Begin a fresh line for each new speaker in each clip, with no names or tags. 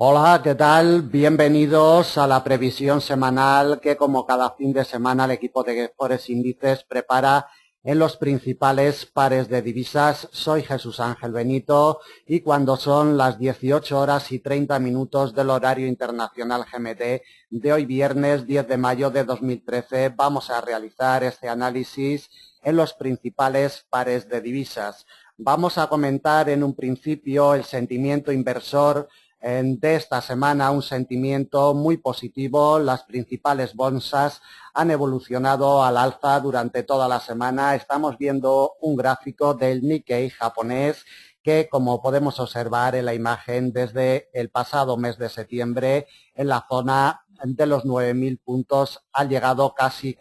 Hola, ¿qué tal? Bienvenidos a la previsión semanal que, como cada fin de semana, el equipo de Forex Índices prepara en los principales pares de divisas. Soy Jesús Ángel Benito y cuando son las 18 horas y 30 minutos del horario internacional GMT de hoy viernes 10 de mayo de 2013, vamos a realizar este análisis en los principales pares de divisas. Vamos a comentar en un principio el sentimiento inversor de esta semana, un sentimiento muy positivo. Las principales bolsas han evolucionado al alza durante toda la semana. Estamos viendo un gráfico del Nikkei japonés que, como podemos observar en la imagen, desde el pasado mes de septiembre, en la zona de los 9.000 puntos, ha llegado casi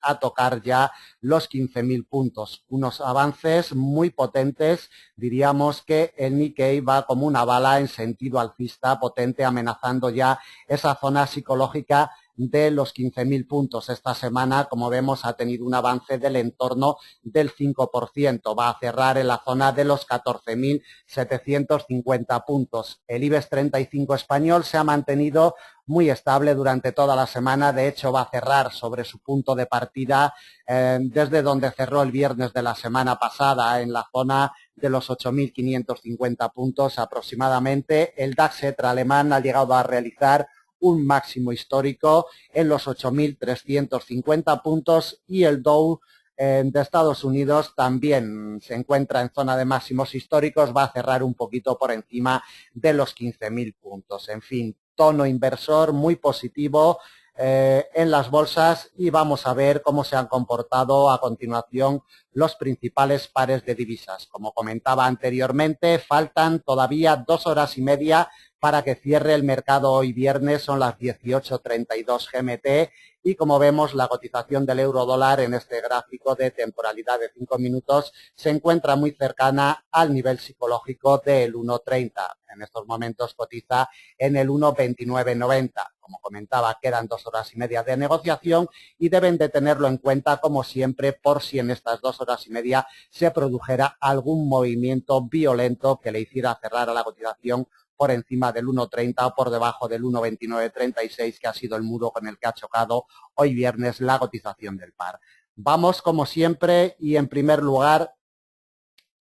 a tocar ya los 15.000 puntos. Unos avances muy potentes. Diríamos que el Nikkei va como una bala en sentido alcista potente, amenazando ya esa zona psicológica de los 15.000 puntos. Esta semana, como vemos, ha tenido un avance del entorno del 5%. Va a cerrar en la zona de los 14.750 puntos. El IBEX 35 español se ha mantenido muy estable durante toda la semana. De hecho, va a cerrar sobre su punto de partida desde donde cerró el viernes de la semana pasada, en la zona de los 8.550 puntos aproximadamente. El DAX alemán ha llegado a realizar un máximo histórico en los 8.350 puntos y el Dow de Estados Unidos también se encuentra en zona de máximos históricos, va a cerrar un poquito por encima de los 15.000 puntos. En fin, tono inversor muy positivo en las bolsas y vamos a ver cómo se han comportado a continuación los principales pares de divisas. Como comentaba anteriormente, faltan todavía 2 horas y media para que cierre el mercado hoy viernes. Son las 18:32 GMT y, como vemos, la cotización del euro dólar en este gráfico de temporalidad de 5 minutos se encuentra muy cercana al nivel psicológico del 1,30. En estos momentos cotiza en el 1,2990. Como comentaba, quedan 2 horas y media de negociación y deben de tenerlo en cuenta, como siempre, por si en estas 2 horas y media se produjera algún movimiento violento que le hiciera cerrar a la cotización por encima del 1,30 o por debajo del 1,2936, que ha sido el muro con el que ha chocado hoy viernes la cotización del par. Vamos, como siempre, y en primer lugar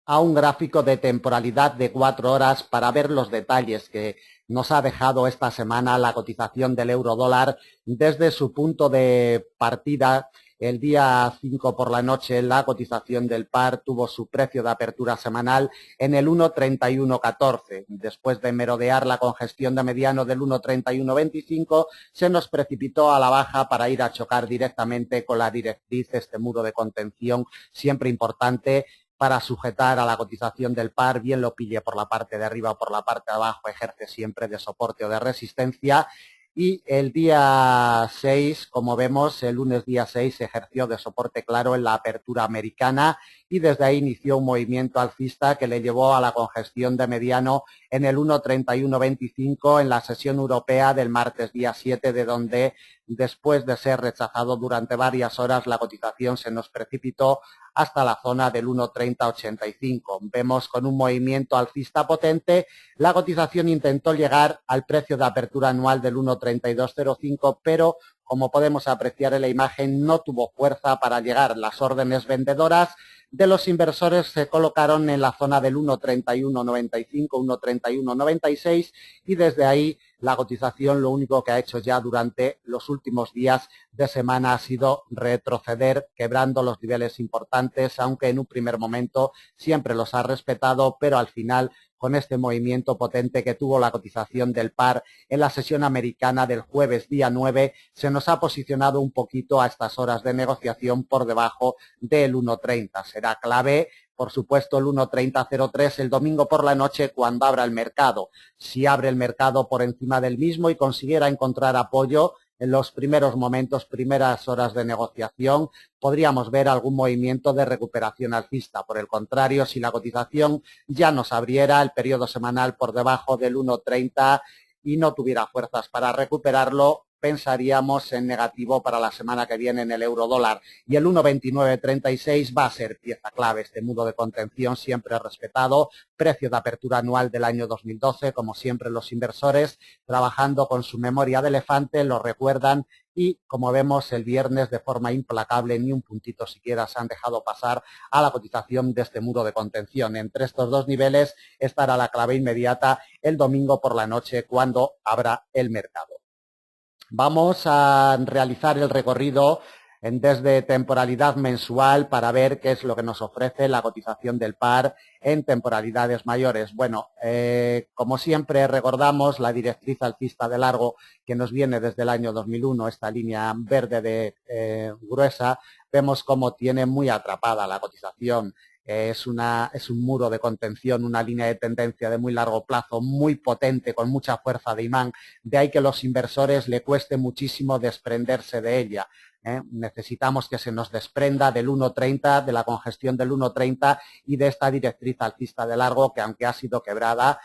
a un gráfico de temporalidad de 4 horas para ver los detalles que nos ha dejado esta semana la cotización del euro dólar desde su punto de partida. El día 5 por la noche la cotización del par tuvo su precio de apertura semanal en el 1,3114. Después de merodear la congestión de mediano del 1,3125, se nos precipitó a la baja para ir a chocar directamente con la directriz, este muro de contención siempre importante para sujetar a la cotización del par, bien lo pille por la parte de arriba o por la parte de abajo, ejerce siempre de soporte o de resistencia. Y el día 6, como vemos, el lunes día 6 ejerció de soporte claro en la apertura americana y desde ahí inició un movimiento alcista que le llevó a la congestión de mediano en el 1,3125 en la sesión europea del martes día 7, de donde, después de ser rechazado durante varias horas, la cotización se nos precipitó hasta la zona del 1,3085. Vemos con un movimiento alcista potente, la cotización intentó llegar al precio de apertura anual del 1,3205, pero, como podemos apreciar en la imagen, no tuvo fuerza para llegar. Las órdenes vendedoras de los inversores se colocaron en la zona del 1,3195, 1,3196 y desde ahí la cotización lo único que ha hecho ya durante los últimos días de semana ha sido retroceder, quebrando los niveles importantes, aunque en un primer momento siempre los ha respetado, pero al final, con este movimiento potente que tuvo la cotización del par en la sesión americana del jueves día 9, se nos ha posicionado un poquito a estas horas de negociación por debajo del 1,30. Será clave, por supuesto, el 1,3003 el domingo por la noche cuando abra el mercado. Si abre el mercado por encima del mismo y consiguiera encontrar apoyo en los primeros momentos, primeras horas de negociación, podríamos ver algún movimiento de recuperación alcista. Por el contrario, si la cotización ya nos abriera el periodo semanal por debajo del 1,30 y no tuviera fuerzas para recuperarlo, pensaríamos en negativo para la semana que viene en el euro dólar, y el 1,2936 va a ser pieza clave. Este muro de contención siempre respetado, precio de apertura anual del año 2012, como siempre los inversores trabajando con su memoria de elefante lo recuerdan, y como vemos el viernes de forma implacable, ni un puntito siquiera se han dejado pasar a la cotización de este muro de contención. Entre estos dos niveles estará la clave inmediata el domingo por la noche, cuando abra el mercado. Vamos a realizar el recorrido desde temporalidad mensual para ver qué es lo que nos ofrece la cotización del par en temporalidades mayores. Bueno, como siempre recordamos la directriz alcista de largo que nos viene desde el año 2001, esta línea verde gruesa, vemos cómo tiene muy atrapada la cotización. Es un muro de contención, una línea de tendencia de muy largo plazo, muy potente, con mucha fuerza de imán. De ahí que a los inversores le cueste muchísimo desprenderse de ella. Necesitamos que se nos desprenda del 1,30, de la congestión del 1,30 y de esta directriz alcista de largo que, aunque ha sido quebrada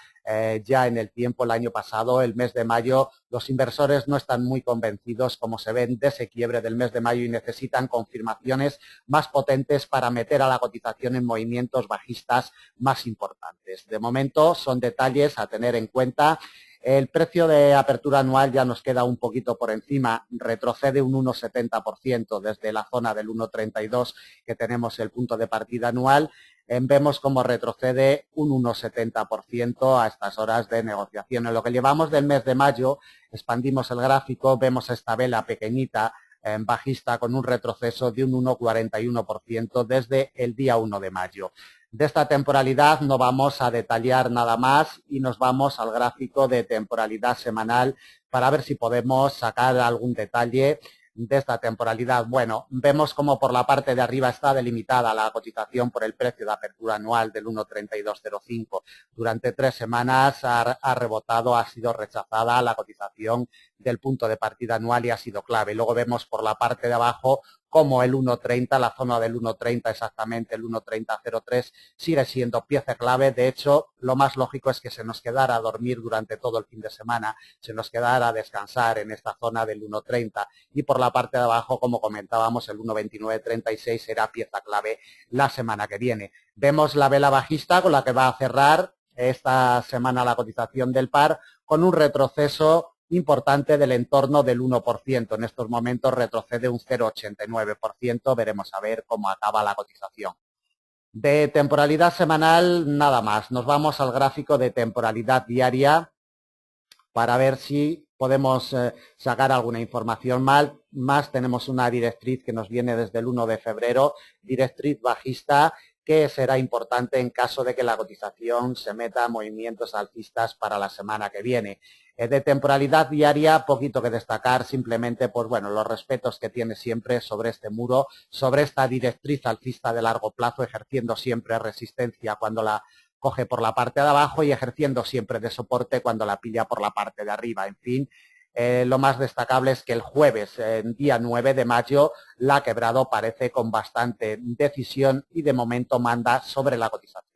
ya en el tiempo, el año pasado, el mes de mayo, los inversores no están muy convencidos, como se ven, de ese quiebre del mes de mayo, y necesitan confirmaciones más potentes para meter a la cotización en movimientos bajistas más importantes. De momento son detalles a tener en cuenta. El precio de apertura anual ya nos queda un poquito por encima, retrocede un 1,70% desde la zona del 1,32 que tenemos el punto de partida anual. Vemos cómo retrocede un 1,70% a estas horas de negociación. En lo que llevamos del mes de mayo, expandimos el gráfico, vemos esta vela pequeñita bajista con un retroceso de un 1,41% desde el día 1 de mayo. De esta temporalidad no vamos a detallar nada más y nos vamos al gráfico de temporalidad semanal para ver si podemos sacar algún detalle de esta temporalidad. Bueno, vemos como por la parte de arriba está delimitada la cotización por el precio de apertura anual del 1,3205. Durante 3 semanas ha rebotado, ha sido rechazada la cotización del punto de partida anual y ha sido clave. Luego vemos por la parte de abajo como el 1,30, la zona del 1,30 exactamente, el 1,3003, sigue siendo pieza clave. De hecho, lo más lógico es que se nos quedara a dormir durante todo el fin de semana, se nos quedara a descansar en esta zona del 1,30, y por la parte de abajo, como comentábamos, el 1,2936 será pieza clave la semana que viene. Vemos la vela bajista con la que va a cerrar esta semana la cotización del par, con un retroceso importante del entorno del 1%. En estos momentos retrocede un 0,89%. Veremos a ver cómo acaba la cotización. De temporalidad semanal, nada más. Nos vamos al gráfico de temporalidad diaria para ver si podemos sacar alguna información más. Tenemos una directriz que nos viene desde el 1 de febrero, directriz bajista, que será importante en caso de que la cotización se meta a movimientos alcistas para la semana que viene. De temporalidad diaria, poquito que destacar, simplemente pues bueno, los respetos que tiene siempre sobre este muro, sobre esta directriz alcista de largo plazo, ejerciendo siempre resistencia cuando la coge por la parte de abajo y ejerciendo siempre de soporte cuando la pilla por la parte de arriba. En fin, lo más destacable es que el jueves, día 9 de mayo, la ha quebrado, parece con bastante decisión, y de momento manda sobre la cotización.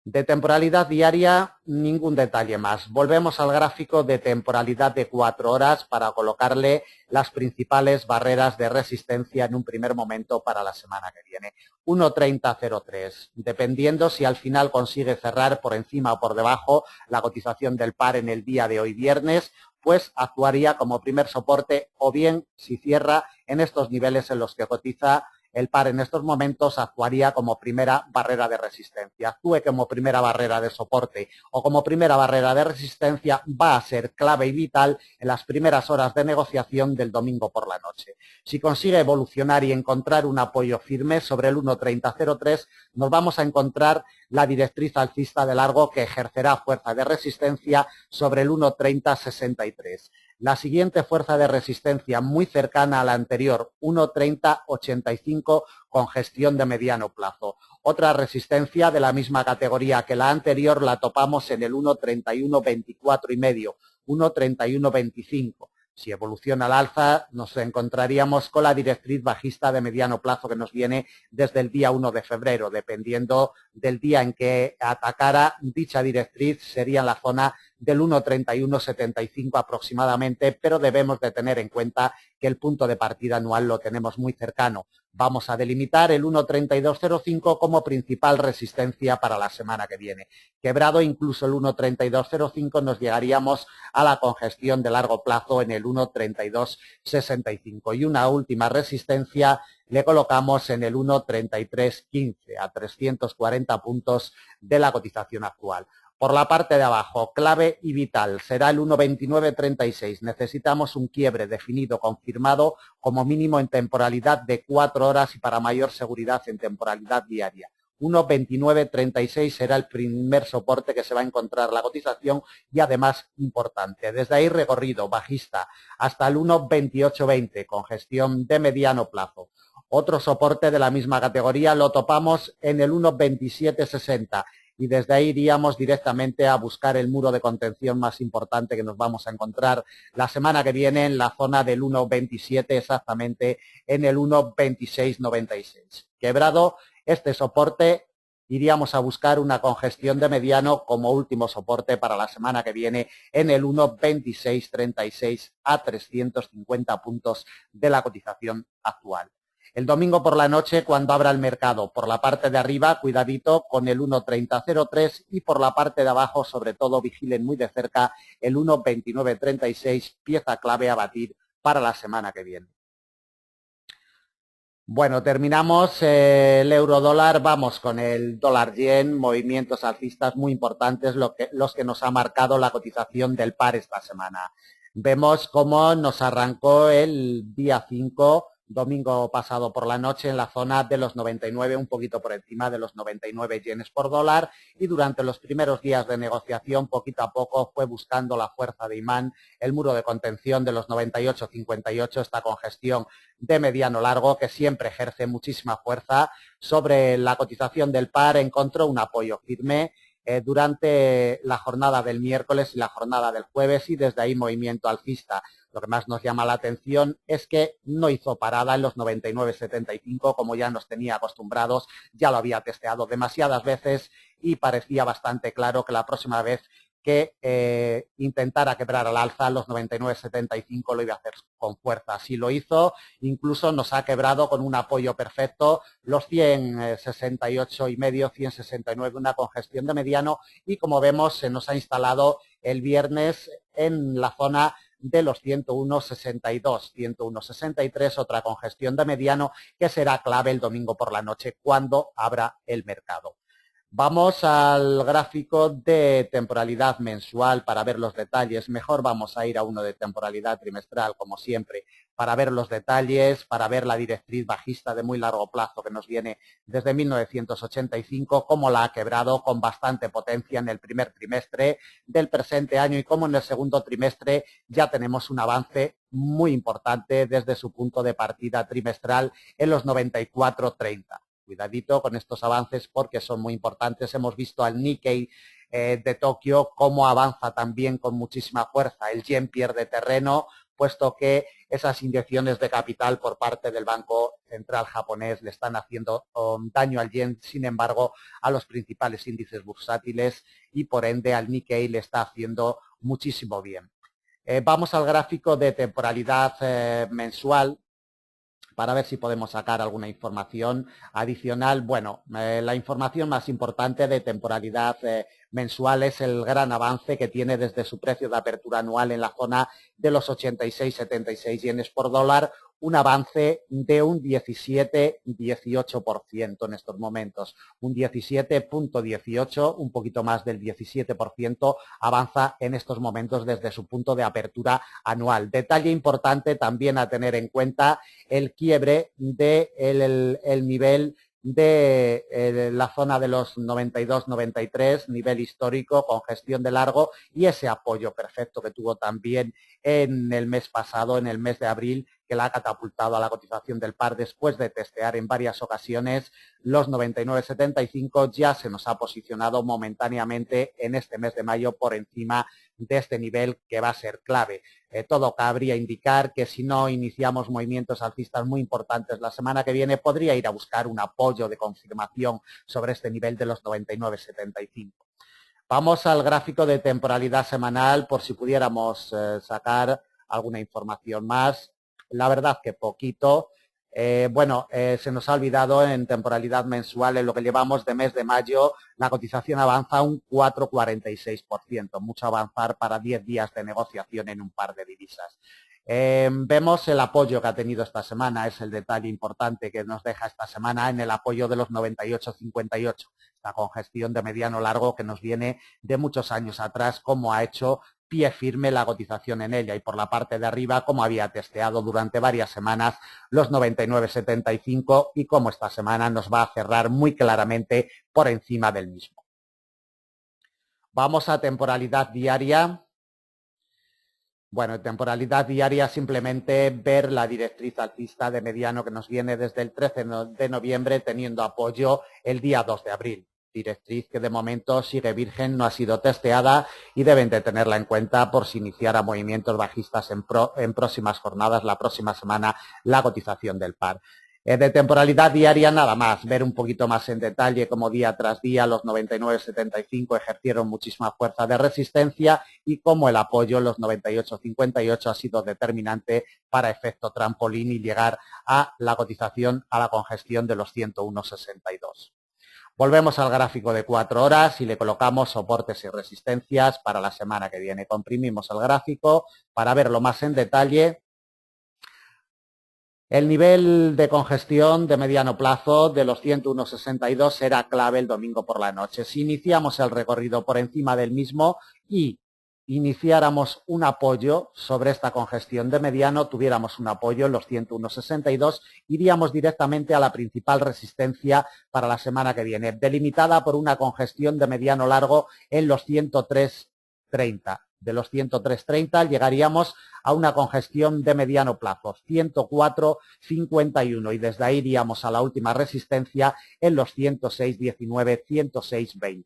De temporalidad diaria, ningún detalle más. Volvemos al gráfico de temporalidad de 4 horas para colocarle las principales barreras de resistencia en un primer momento para la semana que viene. 1,3003. Dependiendo si al final consigue cerrar por encima o por debajo la cotización del par en el día de hoy viernes, pues actuaría como primer soporte, o bien si cierra en estos niveles en los que cotiza el par en estos momentos, actuaría como primera barrera de resistencia. Actúe como primera barrera de soporte o como primera barrera de resistencia, va a ser clave y vital en las primeras horas de negociación del domingo por la noche. Si consigue evolucionar y encontrar un apoyo firme sobre el 1,3003, nos vamos a encontrar la directriz alcista de largo que ejercerá fuerza de resistencia sobre el 1,3063. La siguiente fuerza de resistencia muy cercana a la anterior, 1,3085, con gestión de mediano plazo. Otra resistencia de la misma categoría que la anterior la topamos en el 1,3124 y medio, 1,3125. Si evoluciona al alza, nos encontraríamos con la directriz bajista de mediano plazo que nos viene desde el día 1 de febrero. Dependiendo del día en que atacara dicha directriz, sería en la zona del 1,3175 aproximadamente, pero debemos de tener en cuenta que el punto de partida anual lo tenemos muy cercano. Vamos a delimitar el 1,3205 como principal resistencia para la semana que viene. Quebrado incluso el 1,3205 nos llegaríamos a la congestión de largo plazo en el 1,3265 y una última resistencia le colocamos en el 1,3315 a 340 puntos de la cotización actual. Por la parte de abajo, clave y vital, será el 1,2936. Necesitamos un quiebre definido, confirmado, como mínimo en temporalidad de 4 horas y para mayor seguridad en temporalidad diaria. 1,2936 será el primer soporte que se va a encontrar la cotización y además importante. Desde ahí recorrido bajista hasta el 1,2820 con gestión de mediano plazo. Otro soporte de la misma categoría lo topamos en el 1,2760 y desde ahí iríamos directamente a buscar el muro de contención más importante que nos vamos a encontrar la semana que viene en la zona del 1,27 exactamente en el 1,2696. Quebrado este soporte, iríamos a buscar una congestión de mediano como último soporte para la semana que viene en el 1,2636 a 350 puntos de la cotización actual. El domingo por la noche, cuando abra el mercado, por la parte de arriba, cuidadito con el 1,3003 y por la parte de abajo, sobre todo, vigilen muy de cerca el 1,2936, pieza clave a batir para la semana que viene. Bueno, terminamos el euro dólar, vamos con el dólar yen, movimientos alcistas muy importantes, los que nos ha marcado la cotización del par esta semana. Vemos cómo nos arrancó el día 5, domingo pasado por la noche, en la zona de los 99, un poquito por encima de los 99 yenes por dólar, y durante los primeros días de negociación, poquito a poco, fue buscando la fuerza de imán, el muro de contención de los 98,58, esta congestión de mediano largo que siempre ejerce muchísima fuerza sobre la cotización del par, encontró un apoyo firme durante la jornada del miércoles y la jornada del jueves y desde ahí movimiento alcista. Lo que más nos llama la atención es que no hizo parada en los 99,75 como ya nos tenía acostumbrados, ya lo había testeado demasiadas veces y parecía bastante claro que la próxima vez que intentara quebrar al alza los 99,75 lo iba a hacer con fuerza. Así lo hizo, incluso nos ha quebrado con un apoyo perfecto los 168,5, 169, una congestión de mediano y como vemos se nos ha instalado el viernes en la zona de los 101,62, 101,63, otra congestión de mediano que será clave el domingo por la noche cuando abra el mercado. Vamos al gráfico de temporalidad mensual para ver los detalles. Mejor vamos a ir a uno de temporalidad trimestral, como siempre, para ver los detalles, para ver la directriz bajista de muy largo plazo que nos viene desde 1985, cómo la ha quebrado con bastante potencia en el primer trimestre del presente año y cómo en el segundo trimestre ya tenemos un avance muy importante desde su punto de partida trimestral en los 94,30. Cuidadito con estos avances porque son muy importantes. Hemos visto al Nikkei de Tokio cómo avanza también con muchísima fuerza. El yen pierde terreno, puesto que esas inyecciones de capital por parte del Banco Central japonés le están haciendo daño al yen, sin embargo, a los principales índices bursátiles y por ende al Nikkei le está haciendo muchísimo bien. Vamos al gráfico de temporalidad mensual para ver si podemos sacar alguna información adicional. Bueno, la información más importante de temporalidad mensual es el gran avance que tiene desde su precio de apertura anual en la zona de los 86,76 yenes por dólar, un avance de un 17,18% en estos momentos. Un 17,18, un poquito más del 17%, avanza en estos momentos desde su punto de apertura anual. Detalle importante también a tener en cuenta, el quiebre del nivel de la zona de los 92-93, nivel histórico con gestión de largo y ese apoyo perfecto que tuvo también en el mes pasado, en el mes de abril, que la ha catapultado a la cotización del par después de testear en varias ocasiones los 99,75, ya se nos ha posicionado momentáneamente en este mes de mayo por encima de este nivel que va a ser clave. Todo cabría indicar que si no iniciamos movimientos alcistas muy importantes la semana que viene, podría ir a buscar un apoyo de confirmación sobre este nivel de los 99,75. Vamos al gráfico de temporalidad semanal por si pudiéramos sacar alguna información más. La verdad que poquito. Se nos ha olvidado en temporalidad mensual, en lo que llevamos de mes de mayo, la cotización avanza un 4,46%, mucho avanzar para 10 días de negociación en un par de divisas. Vemos el apoyo que ha tenido esta semana, es el detalle importante que nos deja esta semana en el apoyo de los 98,58, esta congestión de mediano largo que nos viene de muchos años atrás, como ha hecho pie firme la cotización en ella y por la parte de arriba, como había testeado durante varias semanas los 99,75 y como esta semana nos va a cerrar muy claramente por encima del mismo. Vamos a temporalidad diaria. Bueno, en temporalidad diaria simplemente ver la directriz alcista de mediano que nos viene desde el 13 de noviembre teniendo apoyo el día 2 de abril. Directriz que de momento sigue virgen, no ha sido testeada y deben de tenerla en cuenta por si iniciara movimientos bajistas en próximas jornadas, la próxima semana, la cotización del par. De temporalidad diaria nada más, ver un poquito más en detalle cómo día tras día los 99,75 ejercieron muchísima fuerza de resistencia y cómo el apoyo en los 98,58 ha sido determinante para efecto trampolín y llegar a la cotización, a la congestión de los 101,62. Volvemos al gráfico de 4 horas y le colocamos soportes y resistencias para la semana que viene. Comprimimos el gráfico para verlo más en detalle. El nivel de congestión de mediano plazo de los 101,62 será clave el domingo por la noche. Si iniciamos el recorrido por encima del mismo y iniciáramos un apoyo sobre esta congestión de mediano, tuviéramos un apoyo en los 101,62, iríamos directamente a la principal resistencia para la semana que viene, delimitada por una congestión de mediano largo en los 103,30. De los 103,30 llegaríamos a una congestión de mediano plazo, 104,51 y desde ahí iríamos a la última resistencia en los 106,19, 106,20.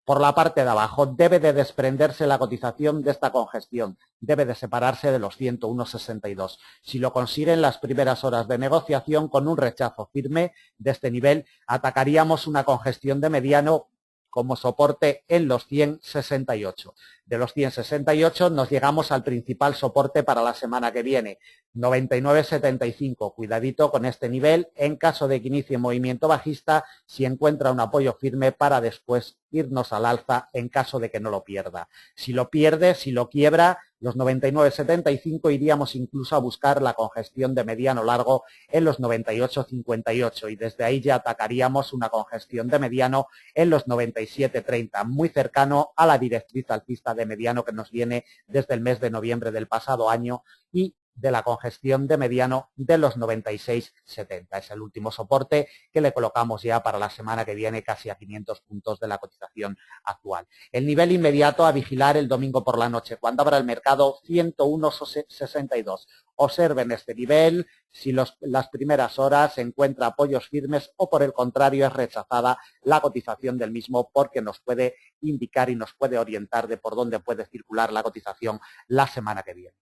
Por la parte de abajo debe de desprenderse la cotización de esta congestión, debe de separarse de los 101,62. Si lo consiguen las primeras horas de negociación con un rechazo firme de este nivel, atacaríamos una congestión de mediano como soporte en los 100,68. De los 100,68 nos llegamos al principal soporte para la semana que viene, 99,75. Cuidadito con este nivel en caso de que inicie movimiento bajista, si encuentra un apoyo firme para después irnos al alza en caso de que no lo pierda. Si lo pierde, si lo quiebra, los 99,75 iríamos incluso a buscar la congestión de mediano largo en los 98,58 y desde ahí ya atacaríamos una congestión de mediano en los 97,30, muy cercano a la directriz alcista de mediano que nos viene desde el mes de noviembre del pasado año y de la congestión de mediano de los 96,70. Es el último soporte que le colocamos ya para la semana que viene, casi a 500 puntos de la cotización actual. El nivel inmediato a vigilar el domingo por la noche, cuando abra el mercado, 101,62. Observen este nivel, si las primeras horas se encuentra apoyos firmes o por el contrario es rechazada la cotización del mismo porque nos puede indicar y nos puede orientar de por dónde puede circular la cotización la semana que viene.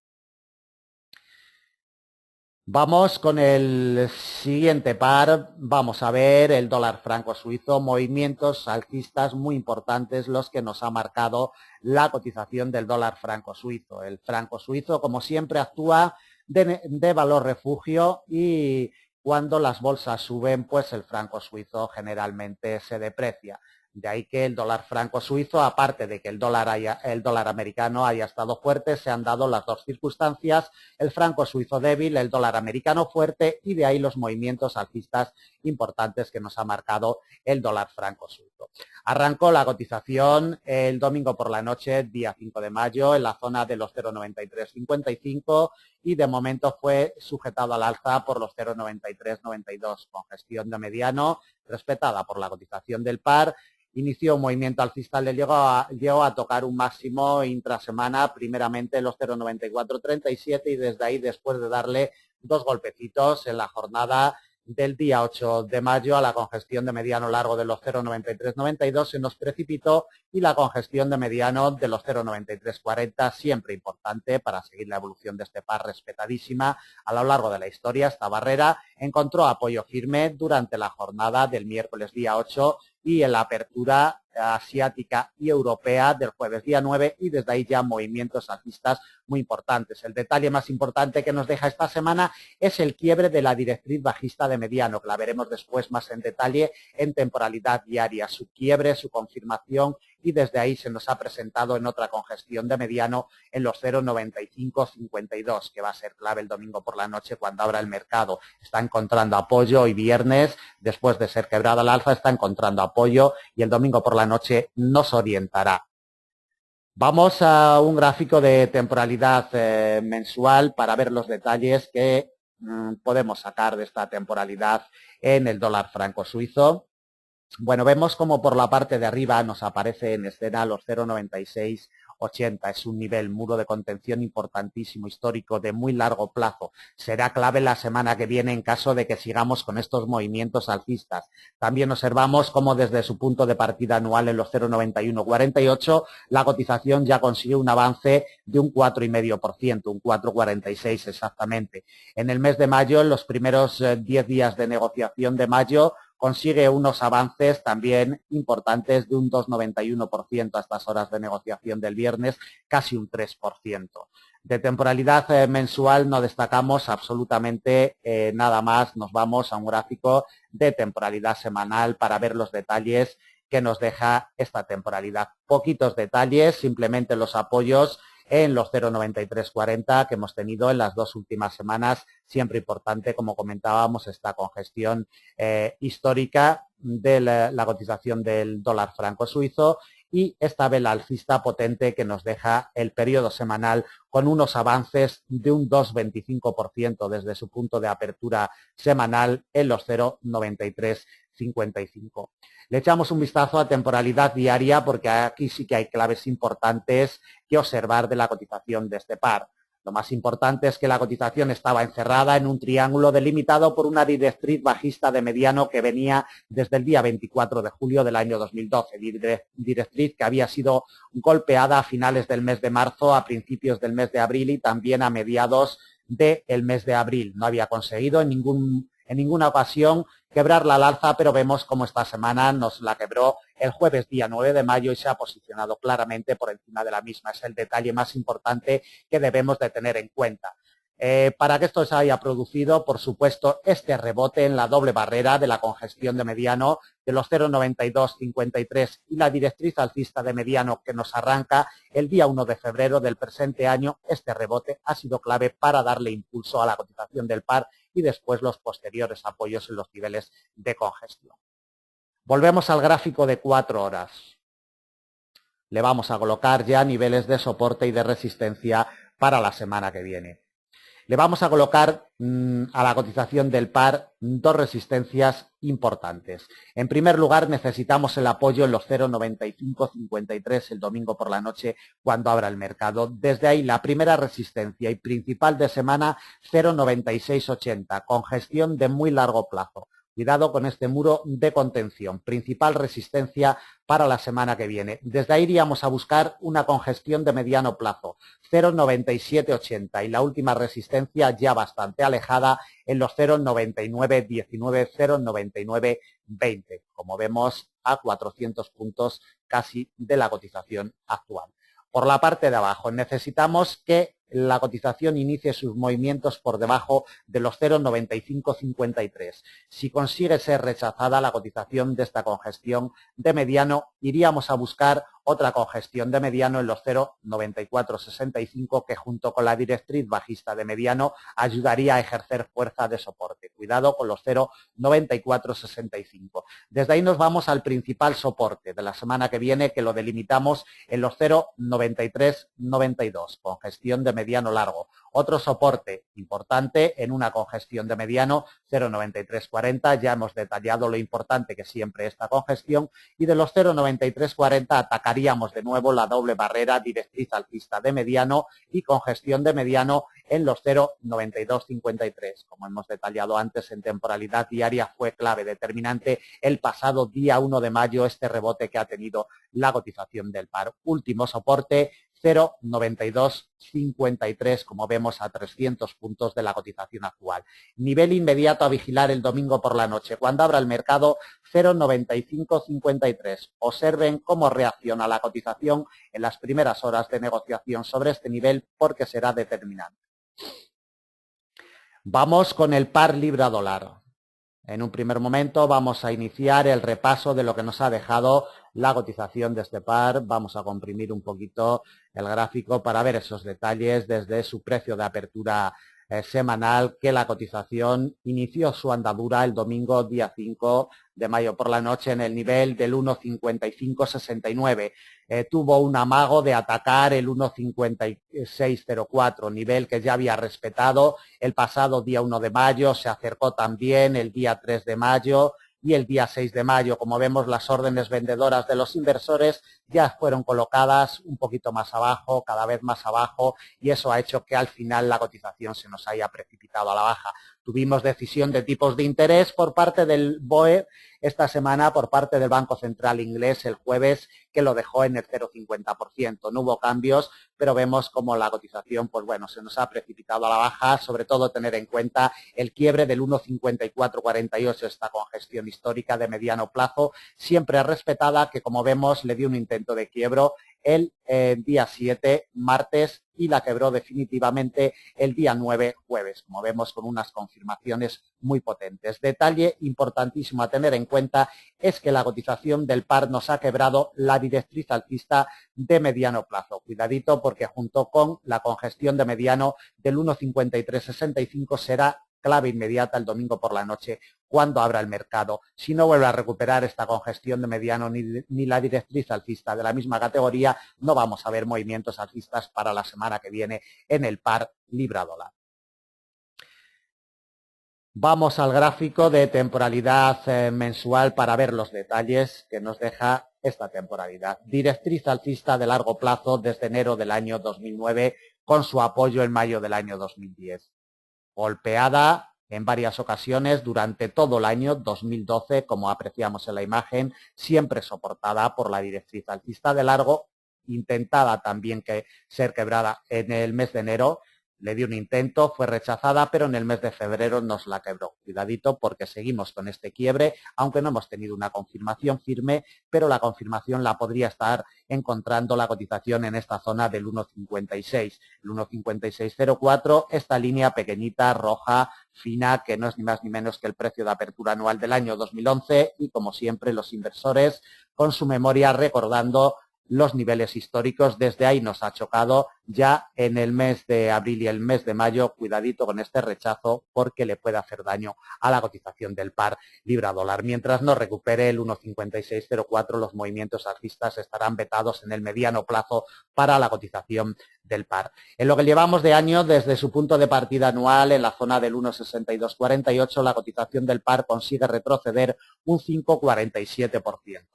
Vamos con el siguiente par, vamos a ver el dólar franco suizo, movimientos alcistas muy importantes los que nos ha marcado la cotización del dólar franco suizo. El franco suizo, como siempre, actúa de valor refugio y cuando las bolsas suben, pues el franco suizo generalmente se deprecia. De ahí que el dólar franco suizo, aparte de que el dólar americano haya estado fuerte, se han dado las dos circunstancias, el franco suizo débil, el dólar americano fuerte y de ahí los movimientos alcistas importantes que nos ha marcado el dólar franco suizo. Arrancó la cotización el domingo por la noche, día 5 de mayo, en la zona de los 0,9355 y de momento fue sujetado al alza por los 0,9392, congestión de mediano respetada por la cotización del par. Inició un movimiento alcista, le llegó a tocar un máximo intrasemana, primeramente los 0,9437 y desde ahí, después de darle dos golpecitos en la jornada del día 8 de mayo a la congestión de mediano largo de los 0,9392 se nos precipitó y la congestión de mediano de los 0,9340, siempre importante para seguir la evolución de este par, respetadísima a lo largo de la historia. Esta barrera encontró apoyo firme durante la jornada del miércoles día 8 y en la apertura asiática y europea del jueves día 9 y desde ahí ya movimientos alcistas muy importantes. El detalle más importante que nos deja esta semana es el quiebre de la directriz bajista de mediano, que la veremos después más en detalle en temporalidad diaria, su quiebre, su confirmación y desde ahí se nos ha presentado en otra congestión de mediano en los 0,9552, que va a ser clave el domingo por la noche cuando abra el mercado. Está encontrando apoyo hoy viernes, después de ser quebrada al alza, está encontrando apoyo y el domingo por la noche nos orientará. Vamos a un gráfico de temporalidad mensual para ver los detalles que podemos sacar de esta temporalidad en el dólar franco suizo. Bueno, vemos como por la parte de arriba nos aparece en escena los 0,9680. Es un nivel, muro de contención importantísimo, histórico, de muy largo plazo. Será clave la semana que viene en caso de que sigamos con estos movimientos alcistas. También observamos cómo desde su punto de partida anual en los 0,9148 la cotización ya consigue un avance de un 4,5%, un 4,46 exactamente. En el mes de mayo, en los primeros 10 días de negociación de mayo, consigue unos avances también importantes de un 2,91% a estas horas de negociación del viernes, casi un 3%. De temporalidad mensual no destacamos absolutamente nada más, nos vamos a un gráfico de temporalidad semanal para ver los detalles que nos deja esta temporalidad. Poquitos detalles, simplemente los apoyos en los 0,9340 que hemos tenido en las dos últimas semanas. Siempre importante, como comentábamos, esta congestión histórica de la cotización del dólar franco suizo y esta vela alcista potente que nos deja el periodo semanal con unos avances de un 2,25% desde su punto de apertura semanal en los 0,9355. Le echamos un vistazo a temporalidad diaria porque aquí sí que hay claves importantes que observar de la cotización de este par. Lo más importante es que la cotización estaba encerrada en un triángulo delimitado por una directriz bajista de mediano que venía desde el día 24 de julio del año 2012, directriz que había sido golpeada a finales del mes de marzo, a principios del mes de abril y también a mediados del mes de abril. No había conseguido en ninguna ocasión quebrarla al alza, pero vemos cómo esta semana nos la quebró el jueves día 9 de mayo y se ha posicionado claramente por encima de la misma. Es el detalle más importante que debemos de tener en cuenta. Para que esto se haya producido, por supuesto, este rebote en la doble barrera de la congestión de mediano de los 0,9253 y la directriz alcista de mediano que nos arranca el día 1 de febrero del presente año, este rebote ha sido clave para darle impulso a la cotización del par y después los posteriores apoyos en los niveles de congestión. Volvemos al gráfico de 4 horas. Le vamos a colocar ya niveles de soporte y de resistencia para la semana que viene. Le vamos a colocar a la cotización del par dos resistencias importantes. En primer lugar, necesitamos el apoyo en los 0,9553 el domingo por la noche cuando abra el mercado. Desde ahí, la primera resistencia y principal de semana, 0,9680, congestión de muy largo plazo. Cuidado con este muro de contención, principal resistencia para la semana que viene. Desde ahí iríamos a buscar una congestión de mediano plazo, 0,9780 y la última resistencia ya bastante alejada en los 0,9919, 0,9920, como vemos a 400 puntos casi de la cotización actual. Por la parte de abajo necesitamos que la cotización inicie sus movimientos por debajo de los 0,9553. Si consigue ser rechazada la cotización de esta congestión de mediano, iríamos a buscar otra congestión de mediano en los 0,9465 que junto con la directriz bajista de mediano ayudaría a ejercer fuerza de soporte. Cuidado con los 0,9465. Desde ahí nos vamos al principal soporte de la semana que viene que lo delimitamos en los 0,9392, congestión de mediano largo. Otro soporte importante en una congestión de mediano, 0,9340, ya hemos detallado lo importante que siempre esta congestión, y de los 0,9340 atacaríamos de nuevo la doble barrera directriz alcista de mediano y congestión de mediano en los 0,9253. Como hemos detallado antes, en temporalidad diaria fue clave determinante el pasado día 1 de mayo este rebote que ha tenido la cotización del par. Último soporte, 0,9253, como vemos a 300 puntos de la cotización actual. Nivel inmediato a vigilar el domingo por la noche, cuando abra el mercado, 0,9553. Observen cómo reacciona la cotización en las primeras horas de negociación sobre este nivel, porque será determinante. Vamos con el par libra-dólar. En un primer momento vamos a iniciar el repaso de lo que nos ha dejado la cotización de este par. Vamos a comprimir un poquito el gráfico para ver esos detalles desde su precio de apertura semanal, que la cotización inició su andadura el domingo día 5 de mayo por la noche en el nivel del 1,5569. Tuvo un amago de atacar el 1,5604, nivel que ya había respetado el pasado día 1 de mayo, se acercó también el día 3 de mayo y el día 6 de mayo. Como vemos, las órdenes vendedoras de los inversores ya fueron colocadas un poquito más abajo, cada vez más abajo, y eso ha hecho que al final la cotización se nos haya precipitado a la baja. Tuvimos decisión de tipos de interés por parte del BOE esta semana, por parte del Banco Central inglés el jueves, que lo dejó en el 0,50%. No hubo cambios, pero vemos como la cotización, pues bueno, se nos ha precipitado a la baja, sobre todo tener en cuenta el quiebre del 1,5448, esta congestión histórica de mediano plazo, siempre respetada, que como vemos le dio un intento de quiebro el día 7, martes, y la quebró definitivamente el día 9, jueves, como vemos, con unas confirmaciones muy potentes. Detalle importantísimo a tener en cuenta es que la cotización del par nos ha quebrado la directriz alcista de mediano plazo. Cuidadito, porque junto con la congestión de mediano del 1,5365 será clave inmediata el domingo por la noche cuando abra el mercado. Si no vuelve a recuperar esta congestión de mediano ni la directriz alcista de la misma categoría, no vamos a ver movimientos alcistas para la semana que viene en el par libra-dólar. Vamos al gráfico de temporalidad mensual para ver los detalles que nos deja esta temporalidad. Directriz alcista de largo plazo desde enero del año 2009 con su apoyo en mayo del año 2010. Golpeada en varias ocasiones durante todo el año 2012, como apreciamos en la imagen, siempre soportada por la directriz alcista de largo, intentada también ser quebrada en el mes de enero. Le dio un intento, fue rechazada, pero en el mes de febrero nos la quebró. Cuidadito, porque seguimos con este quiebre, aunque no hemos tenido una confirmación firme, pero la confirmación la podría estar encontrando la cotización en esta zona del 1,56. El 1,5604, esta línea pequeñita, roja, fina, que no es ni más ni menos que el precio de apertura anual del año 2011, y como siempre los inversores con su memoria recordando los niveles históricos. Desde ahí nos ha chocado ya en el mes de abril y el mes de mayo. Cuidadito con este rechazo, porque le puede hacer daño a la cotización del par libra-dólar. Mientras no recupere el 1,5604, los movimientos alcistas estarán vetados en el mediano plazo para la cotización del par. En lo que llevamos de año, desde su punto de partida anual en la zona del 1,6248, la cotización del par consigue retroceder un 5,47%.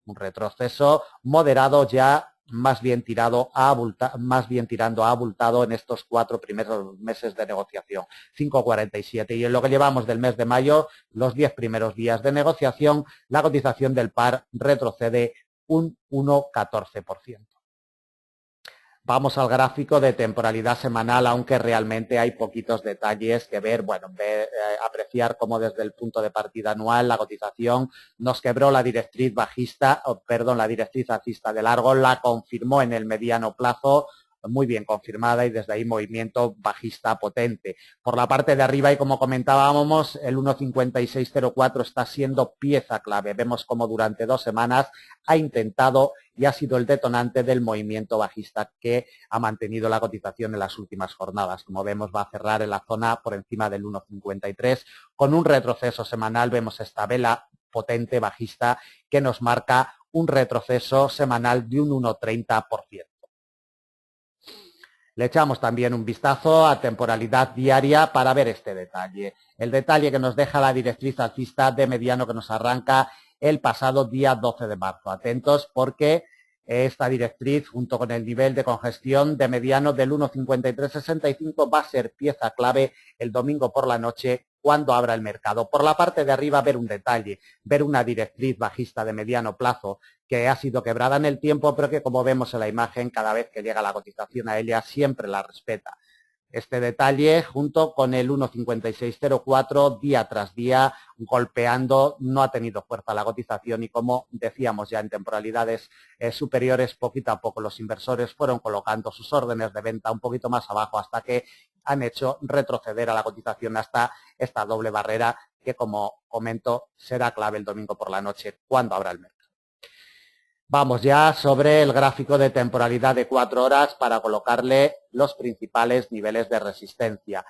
Un retroceso moderado ya más bien tirando a abultado en estos 4 primeros meses de negociación, 5,47. Y en lo que llevamos del mes de mayo, los 10 primeros días de negociación, la cotización del par retrocede un 1,14%. Vamos al gráfico de temporalidad semanal, aunque realmente hay poquitos detalles que ver. Bueno, apreciar cómo desde el punto de partida anual la cotización nos quebró la directriz la directriz alcista de largo, la confirmó en el mediano plazo, muy bien confirmada, y desde ahí movimiento bajista potente. Por la parte de arriba, y como comentábamos, el 1,5604 está siendo pieza clave. Vemos como durante 2 semanas ha intentado y ha sido el detonante del movimiento bajista que ha mantenido la cotización en las últimas jornadas. Como vemos, va a cerrar en la zona por encima del 1,53 con un retroceso semanal. Vemos esta vela potente bajista que nos marca un retroceso semanal de un 1,30%. Le echamos también un vistazo a temporalidad diaria para ver este detalle. El detalle que nos deja la directriz alcista de mediano que nos arranca el pasado día 12 de marzo. Atentos, porque esta directriz, junto con el nivel de congestión de mediano del 1,5365, va a ser pieza clave el domingo por la noche cuando abra el mercado. Por la parte de arriba ver un detalle, ver una directriz bajista de mediano plazo que ha sido quebrada en el tiempo, pero que como vemos en la imagen, cada vez que llega la cotización a ella siempre la respeta. Este detalle junto con el 1.5604 día tras día golpeando, no ha tenido fuerza la cotización y como decíamos ya en temporalidades superiores, poquito a poco los inversores fueron colocando sus órdenes de venta un poquito más abajo hasta que han hecho retroceder a la cotización hasta esta doble barrera que, como comento, será clave el domingo por la noche cuando abra el mercado. Vamos ya sobre el gráfico de temporalidad de 4 horas para colocarle los principales niveles de resistencia.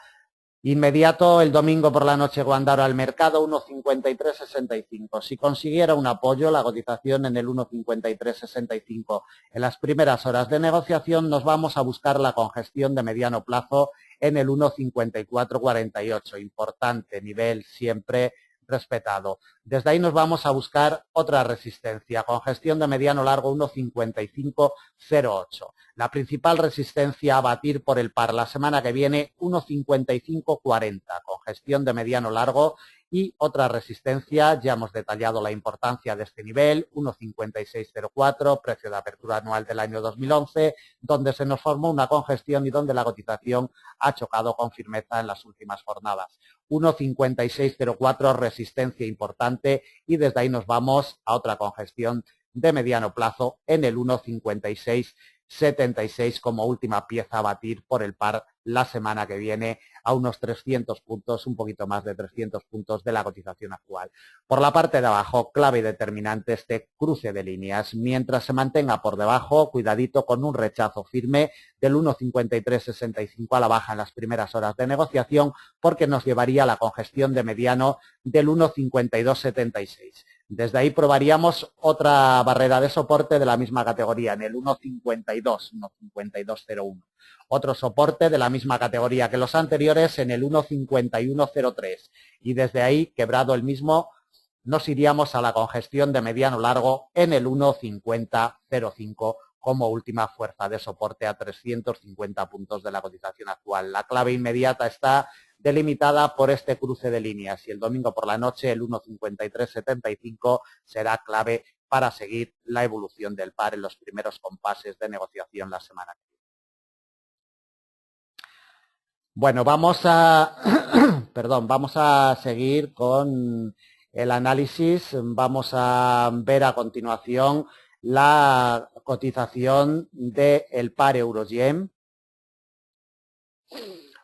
Inmediato el domingo por la noche cuando abra el mercado 1.5365. Si consiguiera un apoyo, la cotización en el 1.5365 en las primeras horas de negociación, nos vamos a buscar la congestión de mediano plazo en el 1.5448. Importante nivel siempre respetado. Desde ahí nos vamos a buscar otra resistencia, congestión de mediano largo 1.5508. La principal resistencia a batir por el par la semana que viene 1.5540, congestión de mediano largo, y otra resistencia, ya hemos detallado la importancia de este nivel, 1.5604, precio de apertura anual del año 2011, donde se nos formó una congestión y donde la cotización ha chocado con firmeza en las últimas jornadas. 1.5604, resistencia importante, y desde ahí nos vamos a otra congestión de mediano plazo en el 1.5676 como última pieza a batir por el par la semana que viene a unos 300 puntos, un poquito más de 300 puntos de la cotización actual. Por la parte de abajo, clave y determinante este cruce de líneas. Mientras se mantenga por debajo, cuidadito con un rechazo firme del 1.5365 a la baja en las primeras horas de negociación, porque nos llevaría a la congestión de mediano del 1.5276. Desde ahí probaríamos otra barrera de soporte de la misma categoría, en el 1.5201. Otro soporte de la misma categoría que los anteriores en el 1.5103. Y desde ahí, quebrado el mismo, nos iríamos a la congestión de mediano largo en el 1.5005 como última fuerza de soporte a 350 puntos de la cotización actual. La clave inmediata está delimitada por este cruce de líneas y el domingo por la noche el 1.5375 será clave para seguir la evolución del par en los primeros compases de negociación la semana que viene. Bueno, vamos a seguir con el análisis. Vamos a ver a continuación la cotización del par euro-yen.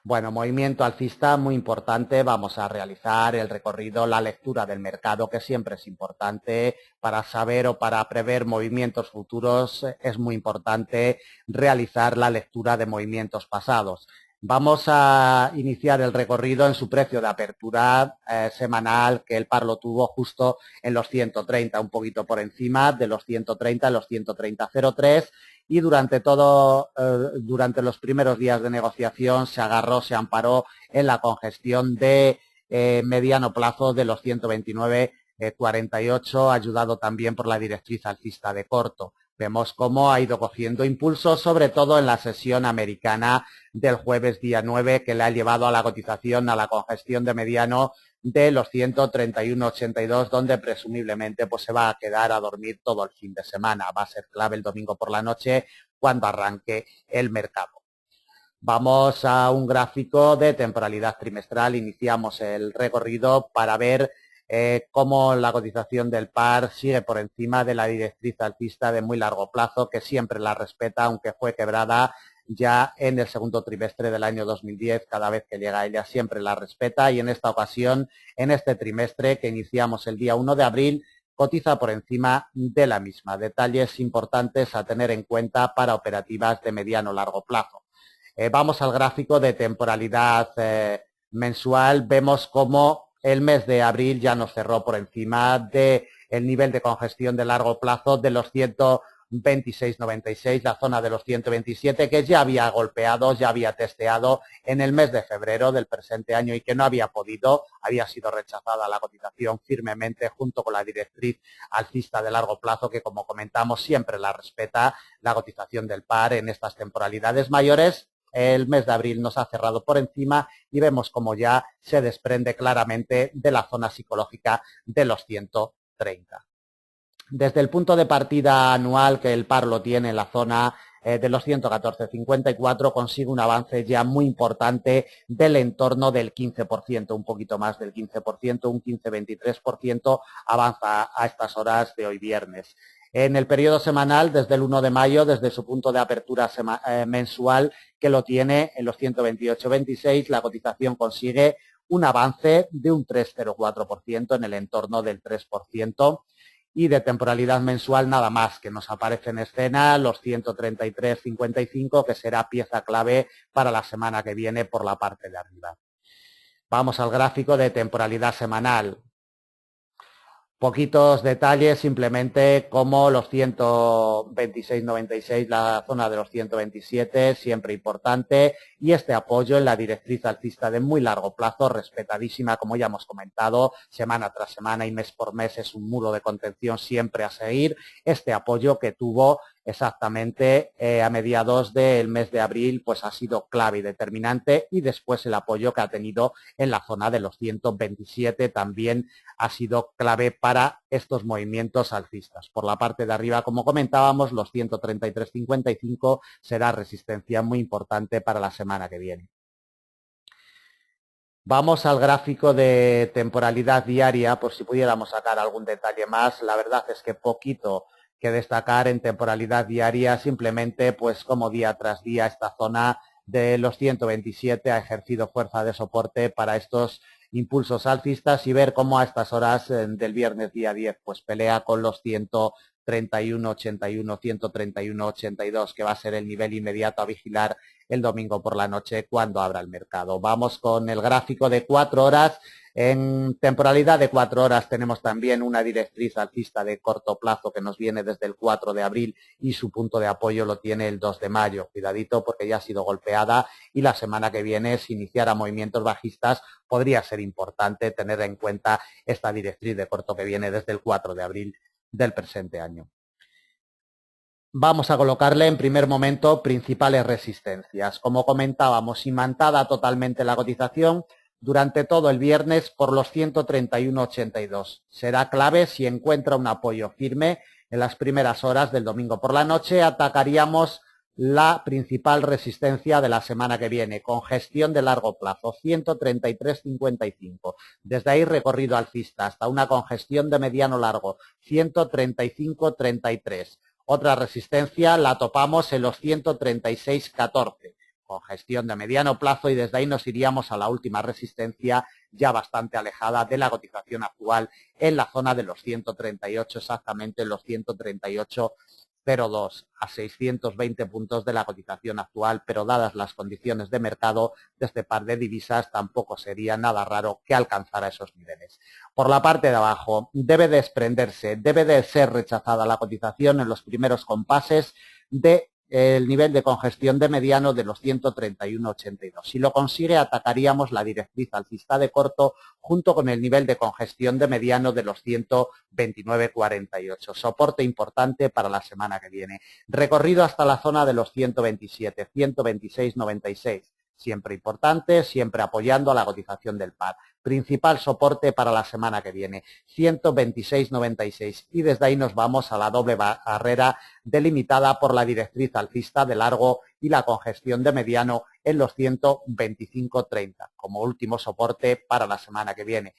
Bueno, movimiento alcista muy importante. Vamos a realizar el recorrido, la lectura del mercado, que siempre es importante para saber o para prever movimientos futuros. Es muy importante realizar la lectura de movimientos pasados. Vamos a iniciar el recorrido en su precio de apertura semanal, que el par lo tuvo justo en los 130, un poquito por encima de los 130, los 130.03, y durante los primeros días de negociación se agarró, se amparó en la congestión de mediano plazo de los 129.48, ayudado también por la directriz alcista de corto. Vemos cómo ha ido cogiendo impulso, sobre todo en la sesión americana del jueves día 9, que le ha llevado a la cotización, a la congestión de mediano de los 131.82, donde presumiblemente pues se va a quedar a dormir todo el fin de semana. Va a ser clave el domingo por la noche cuando arranque el mercado. Vamos a un gráfico de temporalidad trimestral. Iniciamos el recorrido para ver cómo la cotización del par sigue por encima de la directriz alcista de muy largo plazo, que siempre la respeta, aunque fue quebrada ya en el segundo trimestre del año 2010. Cada vez que llega a ella siempre la respeta, y en esta ocasión, en este trimestre que iniciamos el día 1 de abril, cotiza por encima de la misma. Detalles importantes a tener en cuenta para operativas de mediano largo plazo. Vamos al gráfico de temporalidad mensual. Vemos cómo el mes de abril ya nos cerró por encima del nivel de congestión de largo plazo de los 126.96, la zona de los 127, que ya había golpeado, ya había testeado en el mes de febrero del presente año y que no había podido, había sido rechazada la cotización firmemente junto con la directriz alcista de largo plazo, que como comentamos siempre la respeta la cotización del par en estas temporalidades mayores. el mes de abril nos ha cerrado por encima y vemos como ya se desprende claramente de la zona psicológica de los 130. Desde el punto de partida anual que el par lo tiene en la zona de los 114,54 consigue un avance ya muy importante del entorno del 15%, un poquito más del 15%, un 15,23% avanza a estas horas de hoy viernes. En el periodo semanal, desde el 1 de mayo, desde su punto de apertura mensual, que lo tiene en los 128,26, la cotización consigue un avance de un 3,04% en el entorno del 3%. Y de temporalidad mensual nada más, que nos aparece en escena los 133,55, que será pieza clave para la semana que viene por la parte de arriba. Vamos al gráfico de temporalidad semanal. Poquitos detalles, simplemente como los 126,96, la zona de los 127, siempre importante, y este apoyo en la directriz alcista de muy largo plazo, respetadísima, como ya hemos comentado, semana tras semana y mes por mes, es un muro de contención siempre a seguir. Este apoyo que tuvo exactamente a mediados del mes de abril, pues ha sido clave y determinante, y después el apoyo que ha tenido en la zona de los 127 también ha sido clave para estos movimientos alcistas. Por la parte de arriba, como comentábamos, los 133,55 será resistencia muy importante para la semana que viene. Vamos al gráfico de temporalidad diaria, por si pudiéramos sacar algún detalle más. La verdad es que poquito que destacar en temporalidad diaria, simplemente pues como día tras día esta zona de los 127 ha ejercido fuerza de soporte para estos impulsos alcistas y ver cómo a estas horas del viernes día 10 pues pelea con los 131,81, 131,82, que va a ser el nivel inmediato a vigilar el domingo por la noche cuando abra el mercado. Vamos con el gráfico de 4 horas. En temporalidad de 4 horas tenemos también una directriz alcista de corto plazo que nos viene desde el 4 de abril y su punto de apoyo lo tiene el 2 de mayo. Cuidadito porque ya ha sido golpeada y la semana que viene, si iniciara movimientos bajistas, podría ser importante tener en cuenta esta directriz de corto que viene desde el 4 de abril del presente año. Vamos a colocarle en primer momento principales resistencias. Como comentábamos, imantada totalmente la cotización durante todo el viernes por los 131,82. Será clave si encuentra un apoyo firme en las primeras horas del domingo por la noche. Atacaríamos la principal resistencia de la semana que viene, congestión de largo plazo, 133,55. Desde ahí recorrido alcista hasta una congestión de mediano largo, 135,33. Otra resistencia la topamos en los 136,14, congestión de mediano plazo, y desde ahí nos iríamos a la última resistencia ya bastante alejada de la cotización actual en la zona de los 138, exactamente en los 138,02, a 620 puntos de la cotización actual, pero dadas las condiciones de mercado de este par de divisas tampoco sería nada raro que alcanzara esos niveles. Por la parte de abajo debe desprenderse, debe de ser rechazada la cotización en los primeros compases de el nivel de congestión de mediano de los 131,82. Si lo consigue, atacaríamos la directriz alcista de corto junto con el nivel de congestión de mediano de los 129,48. Soporte importante para la semana que viene. Recorrido hasta la zona de los 127, 126,96. Siempre importante, siempre apoyando a la cotización del par. Principal soporte para la semana que viene, 126,96. Y desde ahí nos vamos a la doble barrera delimitada por la directriz alcista de largo y la congestión de mediano en los 125,30 como último soporte para la semana que viene.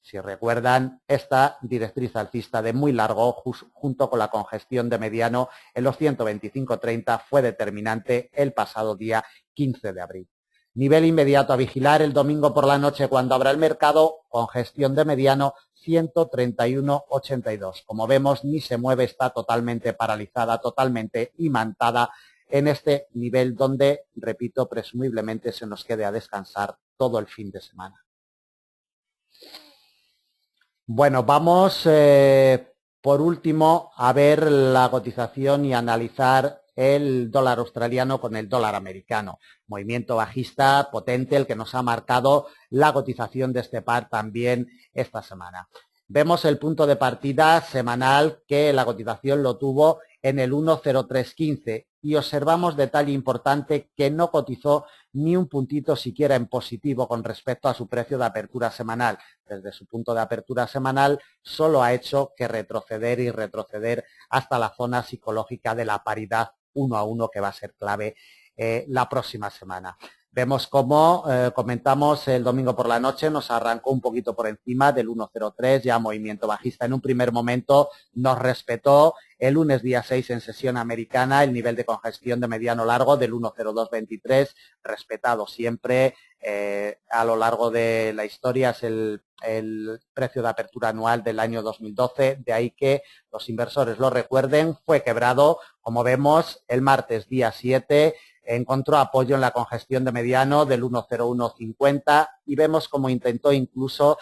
Si recuerdan, esta directriz alcista de muy largo junto con la congestión de mediano en los 125,30 fue determinante el pasado día 15 de abril. Nivel inmediato a vigilar el domingo por la noche cuando abra el mercado, congestión de mediano 131,82. Como vemos, ni se mueve, está totalmente paralizada, totalmente imantada en este nivel donde, repito, presumiblemente se nos quede a descansar todo el fin de semana. Bueno, vamos por último a ver la cotización y analizar el dólar australiano con el dólar americano. Movimiento bajista potente el que nos ha marcado la cotización de este par también esta semana. Vemos el punto de partida semanal que la cotización lo tuvo en el 1,0315 y observamos detalle importante que no cotizó ni un puntito siquiera en positivo con respecto a su precio de apertura semanal. Desde su punto de apertura semanal solo ha hecho que retroceder y retroceder hasta la zona psicológica de la paridad 1 a 1 que va a ser clave la próxima semana. Vemos cómo comentamos el domingo por la noche, nos arrancó un poquito por encima del 1,03, ya movimiento bajista en un primer momento, nos respetó el lunes día 6 en sesión americana el nivel de congestión de mediano largo del 1,0223, respetado siempre a lo largo de la historia, es el precio de apertura anual del año 2012, de ahí que los inversores lo recuerden, fue quebrado, como vemos, el martes día 7, encontró apoyo en la congestión de mediano del 1,0150 y vemos cómo intentó incluso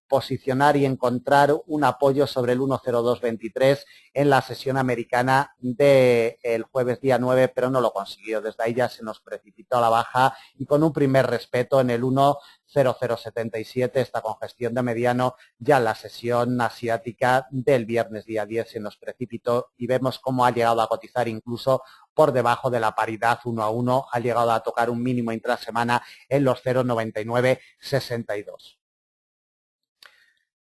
posicionar y encontrar un apoyo sobre el 1,0223 en la sesión americana del jueves día 9, pero no lo consiguió. Desde ahí ya se nos precipitó a la baja y con un primer respeto en el 1,0077, esta congestión de mediano, ya en la sesión asiática del viernes día 10 se nos precipitó y vemos cómo ha llegado a cotizar incluso por debajo de la paridad 1 a 1, ha llegado a tocar un mínimo intrasemana en los 0,9962.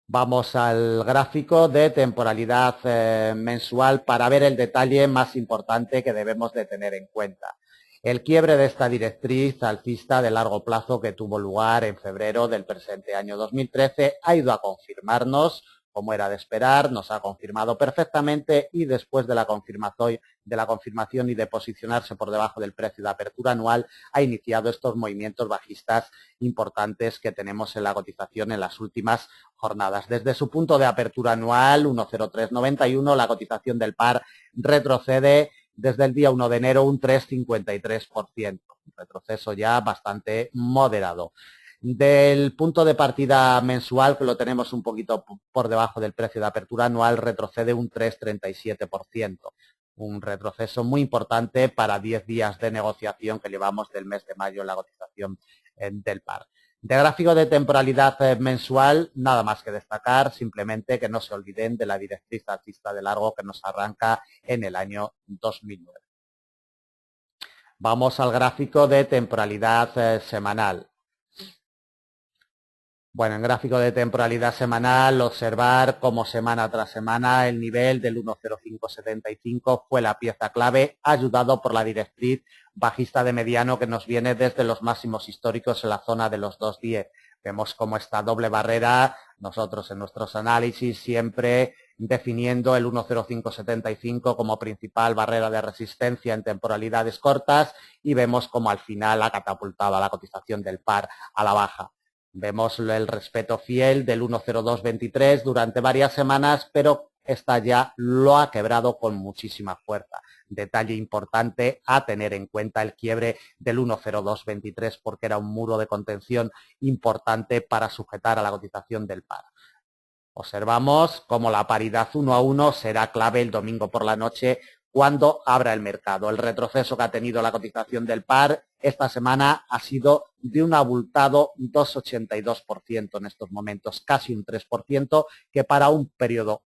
Vamos al gráfico de temporalidad mensual para ver el detalle más importante que debemos de tener en cuenta. El quiebre de esta directriz alcista de largo plazo que tuvo lugar en febrero del presente año 2013 ha ido a confirmarnos, como era de esperar, nos ha confirmado perfectamente y después de la confirmación y de posicionarse por debajo del precio de apertura anual ha iniciado estos movimientos bajistas importantes que tenemos en la cotización en las últimas jornadas. Desde su punto de apertura anual 1,0391 la cotización del par retrocede desde el día 1 de enero un 3,53%, un retroceso ya bastante moderado. Del punto de partida mensual, que lo tenemos un poquito por debajo del precio de apertura anual, retrocede un 3,37%. Un retroceso muy importante para 10 días de negociación que llevamos del mes de mayo en la cotización del par. De gráfico de temporalidad mensual, nada más que destacar, simplemente que no se olviden de la directriz alcista de largo que nos arranca en el año 2009. Vamos al gráfico de temporalidad semanal. Bueno, en gráfico de temporalidad semanal, observar cómo semana tras semana el nivel del 1,0575 fue la pieza clave, ayudado por la directriz bajista de mediano que nos viene desde los máximos históricos en la zona de los 2,10. Vemos cómo esta doble barrera, nosotros en nuestros análisis siempre definiendo el 1,0575 como principal barrera de resistencia en temporalidades cortas y vemos cómo al final ha catapultado a la cotización del par a la baja. Vemos el respeto fiel del 1,0223 durante varias semanas, pero esta ya lo ha quebrado con muchísima fuerza. Detalle importante a tener en cuenta el quiebre del 1,0223 porque era un muro de contención importante para sujetar a la cotización del par. Observamos cómo la paridad 1 a 1 será clave el domingo por la noche cuando abra el mercado. El retroceso que ha tenido la cotización del par esta semana ha sido de un abultado 2,82% en estos momentos, casi un 3%, que para un periodo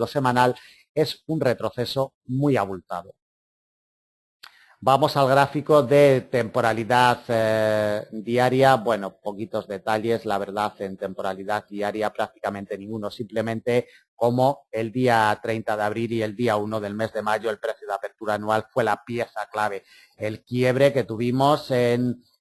semanal es un retroceso muy abultado. Vamos al gráfico de temporalidad diaria. Bueno, poquitos detalles, la verdad, en temporalidad diaria prácticamente ninguno. Simplemente como el día 30 de abril y el día 1 del mes de mayo el precio de apertura anual fue la pieza clave. El quiebre que tuvimos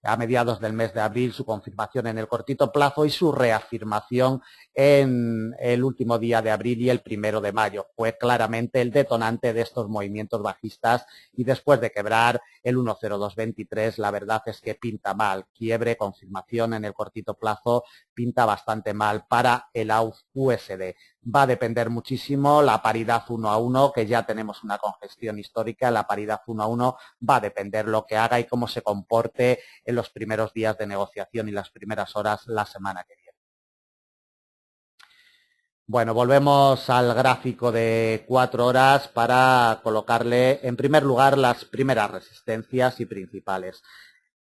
a mediados del mes de abril, su confirmación en el cortito plazo y su reafirmación en el último día de abril y el 1 de mayo. Fue claramente el detonante de estos movimientos bajistas y después de quebrar el 1,0223, la verdad es que pinta mal. Quiebre, confirmación en el cortito plazo, pinta bastante mal para el AUD-USD. Va a depender muchísimo la paridad 1 a 1, que ya tenemos una congestión histórica. La paridad 1 a 1 va a depender lo que haga y cómo se comporte en los primeros días de negociación y las primeras horas la semana que viene. Bueno, volvemos al gráfico de 4 horas para colocarle en primer lugar las primeras resistencias y principales.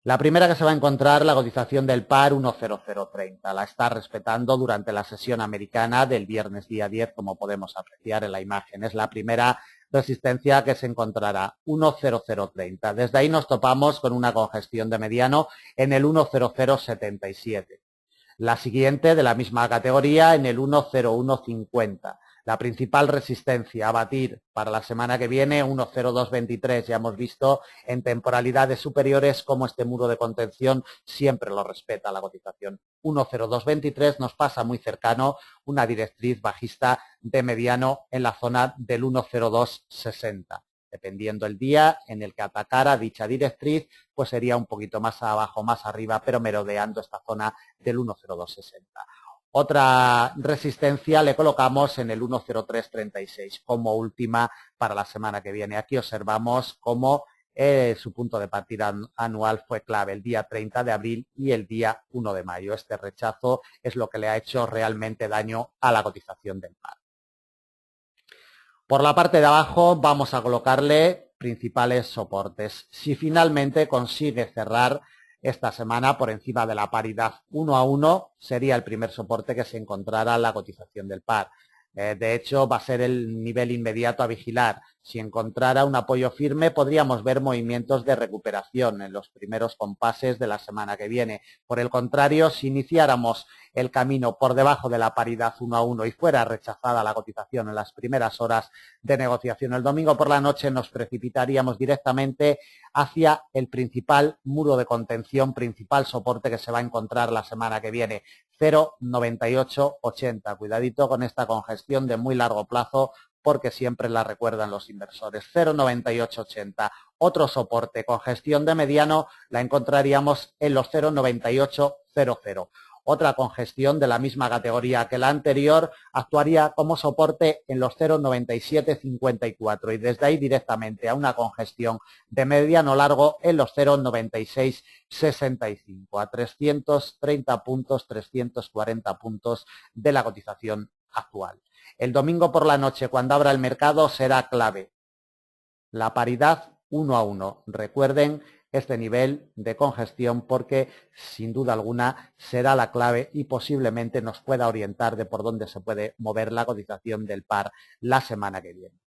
La primera que se va a encontrar, la cotización del par 10030. La está respetando durante la sesión americana del viernes día 10, como podemos apreciar en la imagen. Es la primera resistencia que se encontrará, 10030. Desde ahí nos topamos con una congestión de mediano en el 10077. La siguiente, de la misma categoría, en el 10150. La principal resistencia a batir para la semana que viene, 10223. Ya hemos visto en temporalidades superiores cómo este muro de contención siempre lo respeta la cotización. 10223 nos pasa muy cercano una directriz bajista de mediano en la zona del 10260. Dependiendo el día en el que atacara dicha directriz, pues sería un poquito más abajo, más arriba, pero merodeando esta zona del 10260. Otra resistencia le colocamos en el 10336 como última para la semana que viene. Aquí observamos cómo su punto de partida anual fue clave el día 30 de abril y el día 1 de mayo. Este rechazo es lo que le ha hecho realmente daño a la cotización del par. Por la parte de abajo vamos a colocarle principales soportes. Si finalmente consigue cerrar esta semana por encima de la paridad 1 a 1, sería el primer soporte que se encontrará la cotización del par. De hecho, va a ser el nivel inmediato a vigilar. Si encontrara un apoyo firme, podríamos ver movimientos de recuperación en los primeros compases de la semana que viene. Por el contrario, si iniciáramos el camino por debajo de la paridad 1 a 1 y fuera rechazada la cotización en las primeras horas de negociación el domingo por la noche, nos precipitaríamos directamente hacia el principal muro de contención, principal soporte que se va a encontrar la semana que viene, 0,9880. Cuidadito con esta congestión de muy largo plazo porque siempre la recuerdan los inversores. 0,9880. Otro soporte, congestión de mediano, la encontraríamos en los 0,9800. Otra congestión de la misma categoría que la anterior actuaría como soporte en los 0,9754 y desde ahí directamente a una congestión de mediano largo en los 0,9665, a 330 puntos, 340 puntos de la cotización actual. El domingo por la noche, cuando abra el mercado, será clave la paridad 1 a 1. Recuerden este nivel de congestión porque sin duda alguna será la clave y posiblemente nos pueda orientar de por dónde se puede mover la cotización del par la semana que viene.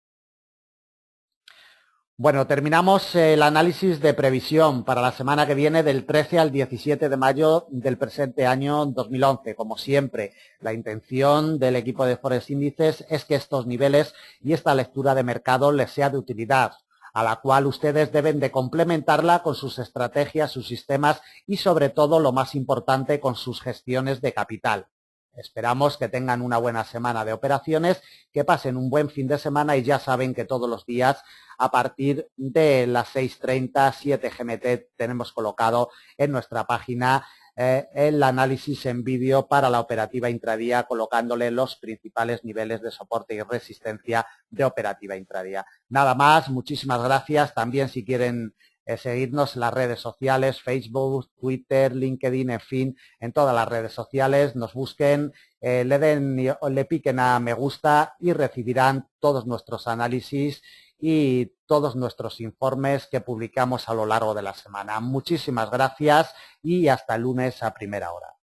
Bueno, terminamos el análisis de previsión para la semana que viene del 13 al 17 de mayo del presente año 2011. Como siempre, la intención del equipo de Forex Índices es que estos niveles y esta lectura de mercado les sea de utilidad, a la cual ustedes deben de complementarla con sus estrategias, sus sistemas y sobre todo, lo más importante, con sus gestiones de capital. Esperamos que tengan una buena semana de operaciones, que pasen un buen fin de semana y ya saben que todos los días a partir de las 6:30, 7 GMT, tenemos colocado en nuestra página el análisis en vídeo para la operativa intradía, colocándole los principales niveles de soporte y resistencia de operativa intradía. Nada más, muchísimas gracias. También si quieren seguirnos en las redes sociales, Facebook, Twitter, LinkedIn, en fin, en todas las redes sociales, nos busquen, le piquen a me gusta y recibirán todos nuestros análisis y todos nuestros informes que publicamos a lo largo de la semana. Muchísimas gracias y hasta el lunes a primera hora.